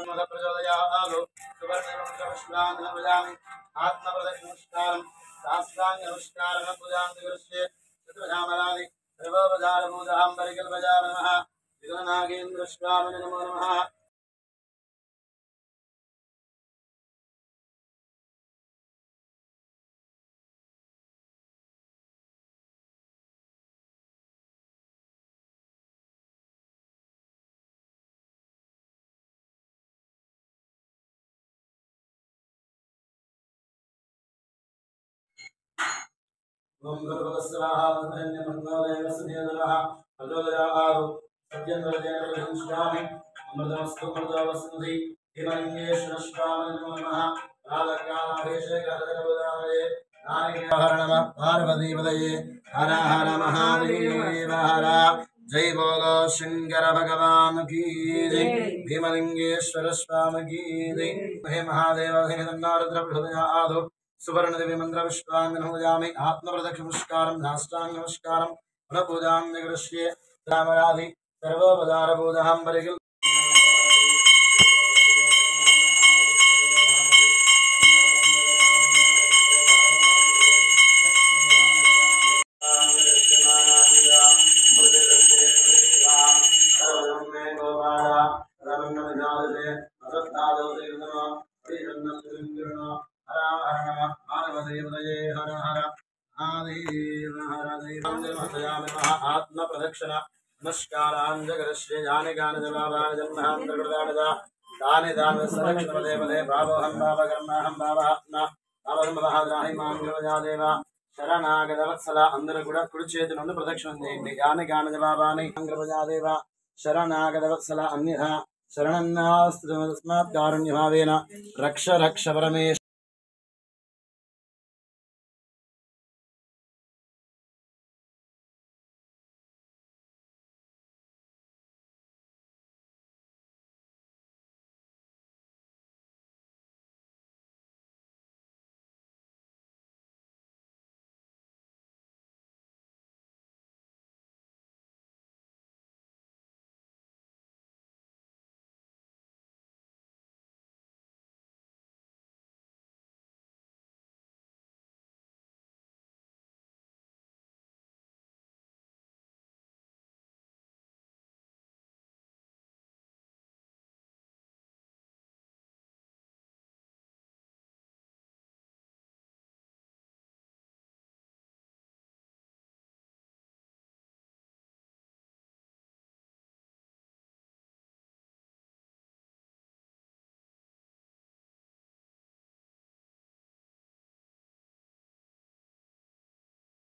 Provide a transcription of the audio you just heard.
प्रचोदयात् सुवर्णेवं भजामि आत्मप्रदक्षिणमस्कारं साष्टाङ्गनमस्कारं पूजां करिष्ये चतुर्धामरादि सर्वोपचारपूजां परिकल्पयामि नमः विघ्ननागेन्द्रस्वामिने नमो नमः ओम भगवस्वाहा वन्दन्यमन्नोदेव सुदेवः प्रचोदयात् सत्यन्द्रजयश्यामि अमृतमस्तु अमृतवसुधि हिमलिङ्गेश्वरस्वामिने नमो नमः राधकालाभिषेकहरदनवदामये नारिकेलहरणम पार्वतीपदये हर हर महादेव हर जय बोलो शंकर भगवान की जय भीमलिंगेश्वर स्वामी की जय हे महादेव हे नन्नारुद्र प्रचोदयात् सुवर्ण देवी मंत्र पुष्पांगनमोजामि आत्मप्रदक्षिणमस्कारं साष्टांगनमस्कारं पुनःपूजां निगृह्य रामराधि सर्वोपचारपूजां परिकल्पयामि आत्म प्रदक्षिण नमस्कारान् जगरश्री जाने गान जवाबान जन्मान्तर्गतानजा दाने दान संरक्षण पदे पदे भावोहं भावकर्माहं भावात्मा भावं महाद्राहि मांगवजा देवा शरणागत वत्सला अंदर కూడా కుడి చేతి నుండి ప్రదక్షిణం చేయండి యాని గాన జవాబాని మాంగవజా దేవా शरणागत वत्सला अन्यथा शरणन्नास्तु तस्मात् कारुण्यभावेन रक्ष रक्ष परमेश